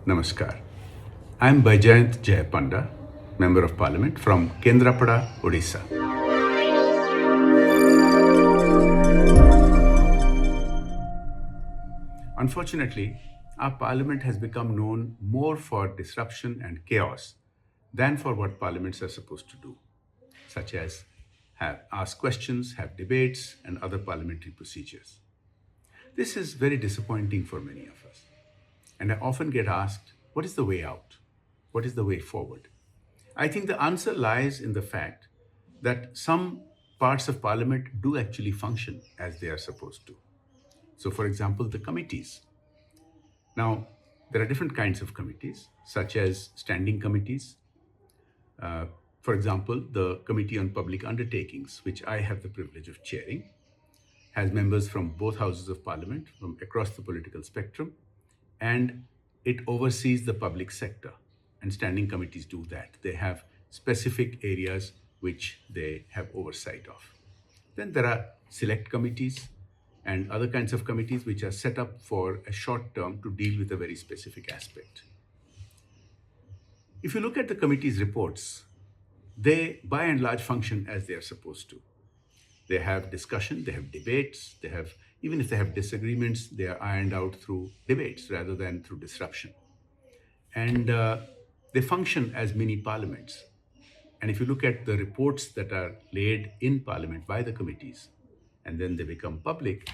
Namaskar. I am Baijayant Jay Panda, Member of Parliament from Kendrapada, Odisha. Unfortunately, our Parliament has become known more for disruption and chaos than for what parliaments are supposed to do, such as ask questions, have debates, and other parliamentary procedures. This is very disappointing for many of us. And I often get asked, what is the way out? What is the way forward? I think the answer lies in the fact that some parts of parliament do actually function as they are supposed to. So, for example, the committees. Now, there are different kinds of committees, such as standing committees. For example, the Committee on Public Undertakings, which I have the privilege of chairing, has members from both houses of parliament from across the political spectrum, and it oversees the public sector. And standing committees do that. They have specific areas which they have oversight of. Then there are select committees and other kinds of committees which are set up for a short term to deal with a very specific aspect. If you look at the committee's reports, they by and large function as they are supposed to. They have discussion, they have debates, even if they have disagreements, they are ironed out through debates rather than through disruption. And they function as mini parliaments. And if you look at the reports that are laid in parliament by the committees, and then they become public,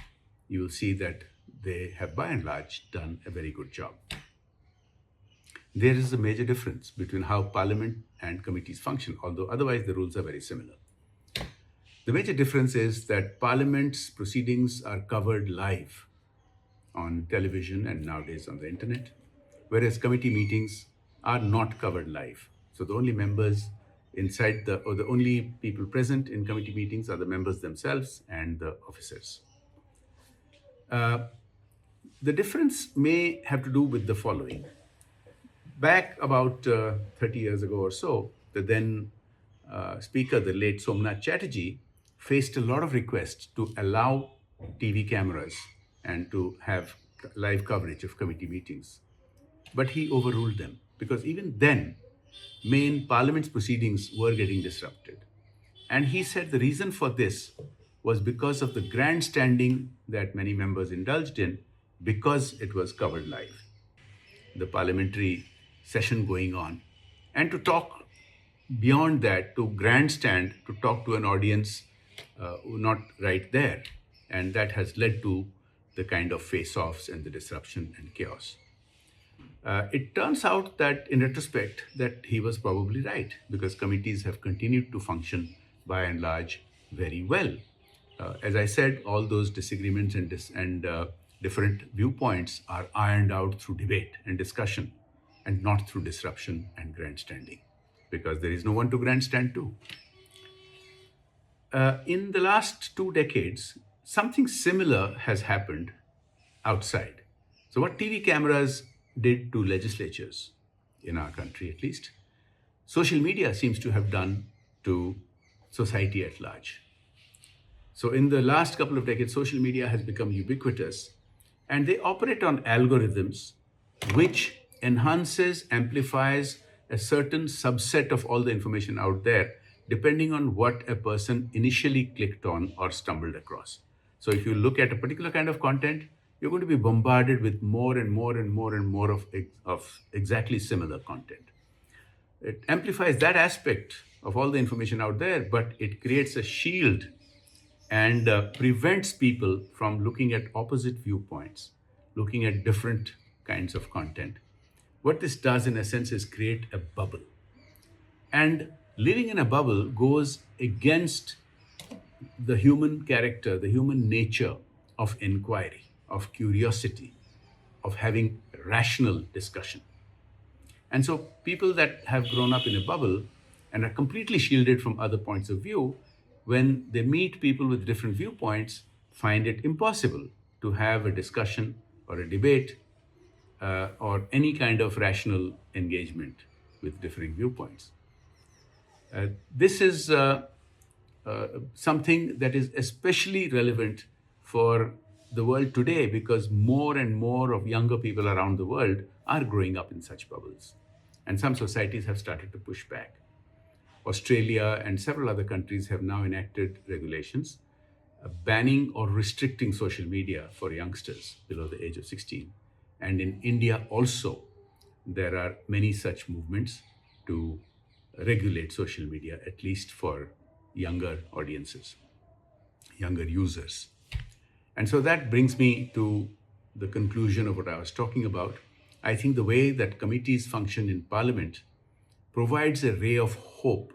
you will see that they have by and large done a very good job. There is a major difference between how parliament and committees function, although otherwise the rules are very similar. The major difference is that parliament's proceedings are covered live on television and nowadays on the internet, whereas committee meetings are not covered live. So the only members the only people present in committee meetings are the members themselves and the officers. The difference may have to do with the following. Back about 30 years ago or so, the then speaker, the late Somnath Chatterjee, faced a lot of requests to allow TV cameras and to have live coverage of committee meetings. But he overruled them because even then, main parliament's proceedings were getting disrupted. And he said the reason for this was because of the grandstanding that many members indulged in because it was covered live. The parliamentary session going on. And to talk beyond that, to grandstand, to talk to an audience not right there. And that has led to the kind of face-offs and the disruption and chaos. It turns out that in retrospect that he was probably right because committees have continued to function by and large very well. As I said, all those disagreements and different viewpoints are ironed out through debate and discussion and not through disruption and grandstanding because there is no one to grandstand to. In the last 2 decades, something similar has happened outside. So what TV cameras did to legislatures, in our country at least, social media seems to have done to society at large. So in the last couple of decades, social media has become ubiquitous and they operate on algorithms which enhances, amplifies a certain subset of all the information out there depending on what a person initially clicked on or stumbled across. So if you look at a particular kind of content, you're going to be bombarded with more and more and more and more of exactly similar content. It amplifies that aspect of all the information out there, but it creates a shield and prevents people from looking at opposite viewpoints, looking at different kinds of content. What this does in a sense is create a bubble. And living in a bubble goes against the human character, the human nature of inquiry, of curiosity, of having rational discussion. And so people that have grown up in a bubble and are completely shielded from other points of view, when they meet people with different viewpoints, find it impossible to have a discussion or a debate or any kind of rational engagement with differing viewpoints. This is something that is especially relevant for the world today because more and more of younger people around the world are growing up in such bubbles. And some societies have started to push back. Australia and several other countries have now enacted regulations banning or restricting social media for youngsters below the age of 16. And in India also, there are many such movements to regulate social media, at least for younger audiences, younger users. And so that brings me to the conclusion of what I was talking about. I think the way that committees function in Parliament provides a ray of hope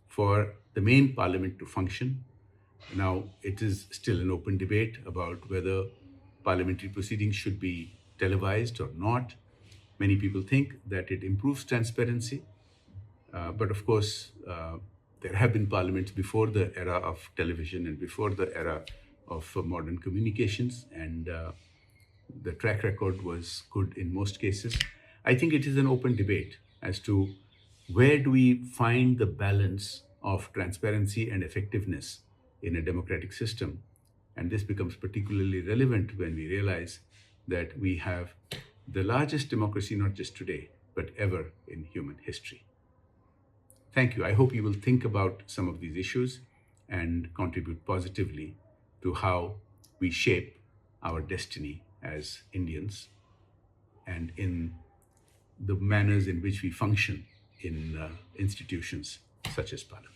for the main Parliament to function. Now, it is still an open debate about whether parliamentary proceedings should be televised or not. Many people think that it improves transparency, but of course, there have been parliaments before the era of television and before the era of modern communications, and the track record was good in most cases. I think it is an open debate as to where do we find the balance of transparency and effectiveness in a democratic system. And this becomes particularly relevant when we realize that we have the largest democracy, not just today, but ever in human history. Thank you. I hope you will think about some of these issues and contribute positively to how we shape our destiny as Indians and in the manners in which we function in institutions such as Parliament.